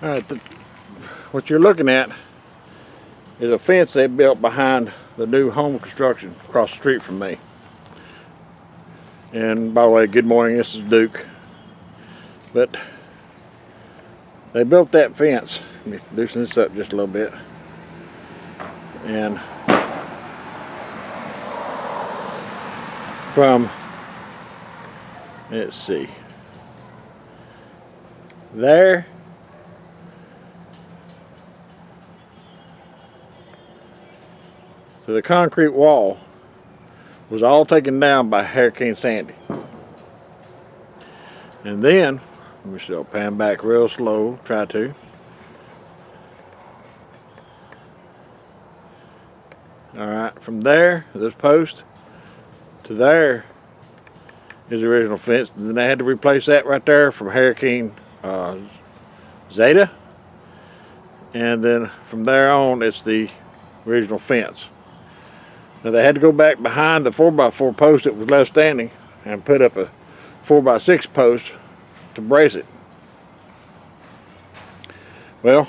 Alright, what you're looking at is a fence they built behind the new home construction across the street from me. And by the way, good morning, this is Duke. But they built that fence. Let me loosen this up just a little bit. And from, let's see, there to the concrete wall was all taken down by Hurricane Sandy. And then, let me still pan back real slow, try to. Alright, from there, this post, to there is the original fence. And then they had to replace that right there from Hurricane Zeta. And then from there on, it's the original fence. Now they had to go back behind the 4x4 post that was left standing and put up a 4x6 post to brace it. Well,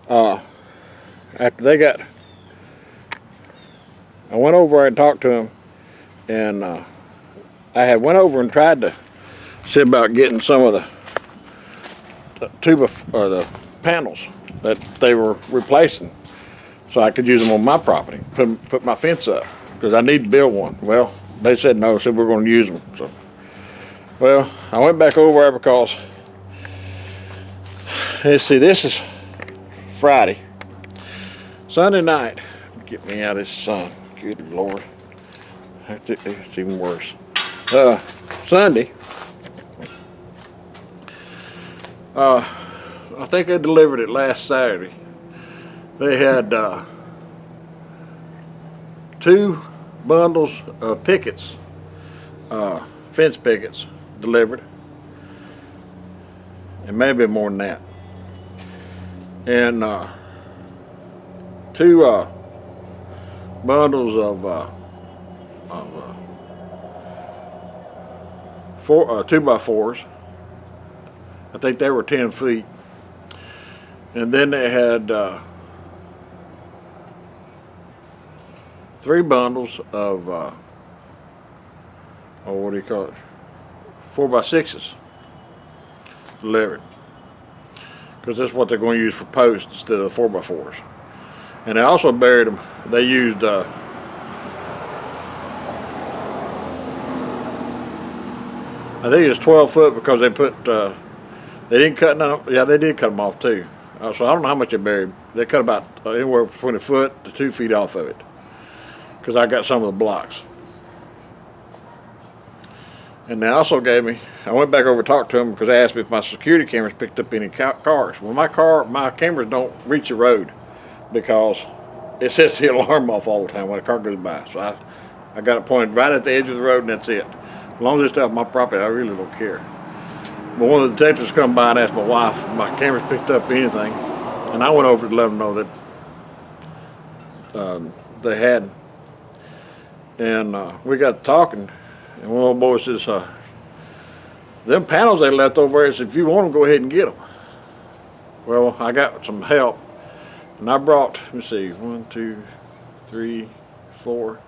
after they got, I went over and talked to them, and I had went over and tried to see about getting some of the the panels that they were replacing, so I could use them on my property, put my fence up, because I need to build one. Well, they said no, said we're going to use them. So, well, I went back over there because, let's see, this is Friday. Sunday night, get me out of this sun. Good Lord, it's even worse. Sunday, I think they delivered it last Saturday. They had 2 bundles of pickets, fence pickets, delivered, and maybe more than that, and 2 bundles of 2x4s. I think they were 10 feet, and then they had 3 bundles of what do you call it, 4x6s delivered, because that's what they're going to use for posts instead of the 4x4s. And they also buried them. They used I think it was 12 foot, because they put they didn't cut none. Yeah, they did cut them off too. So I don't know how much they buried. They cut about anywhere between a foot to 2 feet off of it, because I got some of the blocks. And they also gave me, I went back over and talked to them, because they asked me if my security cameras picked up any cars. Well, my cameras don't reach the road, because it sets the alarm off all the time when a car goes by. So I got it pointed right at the edge of the road, and that's it. As long as it's off my property, I really don't care. But one of the detectives come by and asked my wife if my cameras picked up anything, and I went over to let them know that they hadn't. And we got talking, and one of the boys says, them panels they left over there, if you want them, go ahead and get them. Well, I got some help, and I brought, let me see, 1, 2, 3, 4,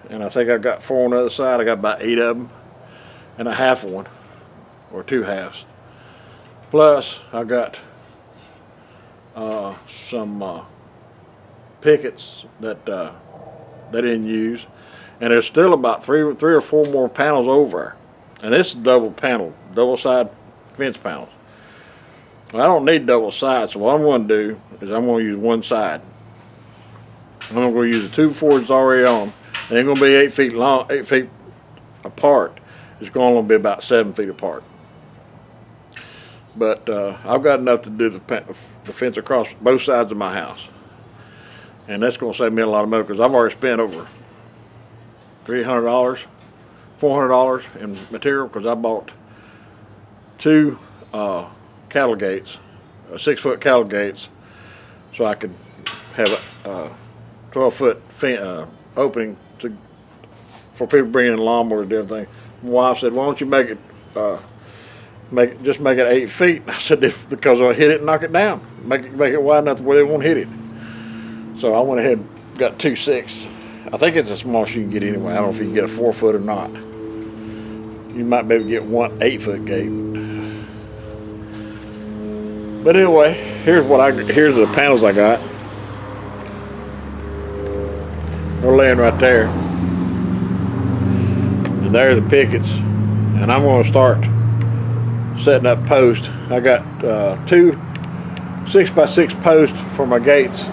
and I think I got 4 on the other side. I got about 8 of them, and a half of one, or 2 halves. Plus, I got some pickets that they didn't use, and there's still about 3 or 4 more panels over, and this is double side fence panels. Well, I don't need double sides, so what I'm going to do is I'm going to use one side. I'm going to use the 2 Fords already on. They ain't going to be 8 feet long, 8 feet apart. It's going to be about 7 feet apart. But I've got enough to do the fence across both sides of my house, and that's going to save me a lot of money, because I've already spent over $300, $400 in material, because I bought 2 cattle gates, 6-foot cattle gates, so I could have a 12-foot opening for people bringing in lawnmowers and everything. My wife said, "Why don't you make it just make it 8 feet. I said, because I'll hit it and knock it down. Make it wide enough where they won't hit it. So I went ahead and got 2.6. I think it's the smallest you can get anyway. I don't know if you can get a 4 foot or not. You might be able to get one 8-foot gate. But anyway, here's the panels I got. They're laying right there. And there are the pickets. And I'm going to start setting up posts. I got 2 6x6 posts for my gates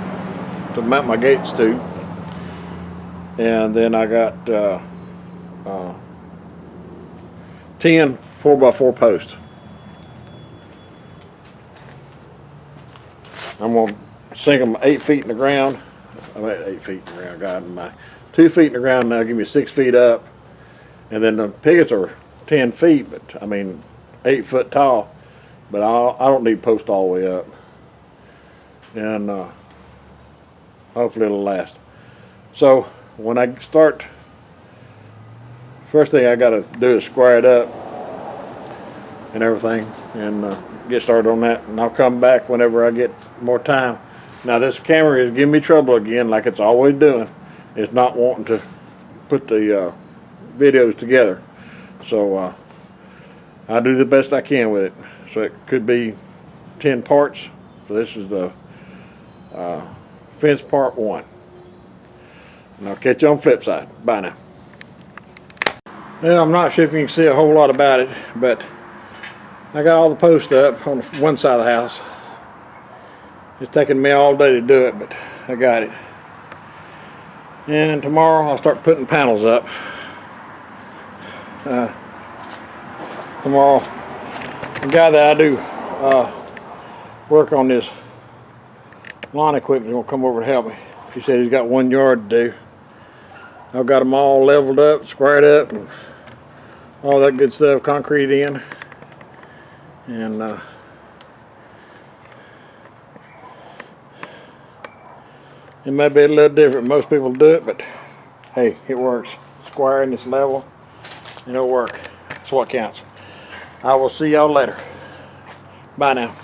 to mount my gates to. And then I got 10 4x4 posts. I'm going to sink them 8 feet in the ground. I mean 8 feet in the ground, God, my 2 feet in the ground now give me 6 feet up. And then the pickets are 10 feet, but I mean 8 foot tall. But I don't need post all the way up. And hopefully it'll last. So when I start, first thing I got to do is square it up and everything, and get started on that. And I'll come back whenever I get more time. Now this camera is giving me trouble again, like it's always doing. It's not wanting to put the videos together. So I do the best I can with it. So it could be 10 parts. So this is the fence part 1. And I'll catch you on the flip side. Bye now. Well, I'm not sure if you can see a whole lot about it, but I got all the posts up on one side of the house. It's taken me all day to do it, but I got it. And tomorrow I'll start putting panels up. Tomorrow, the guy that I do work on this lawn equipment is going to come over to help me. He said he's got 1 yard to do. I've got them all leveled up, squared up, and all that good stuff, concrete in. And it may be a little different. Most people do it, but hey, it works. Square and it's level, and it'll work. That's what counts. I will see y'all later. Bye now.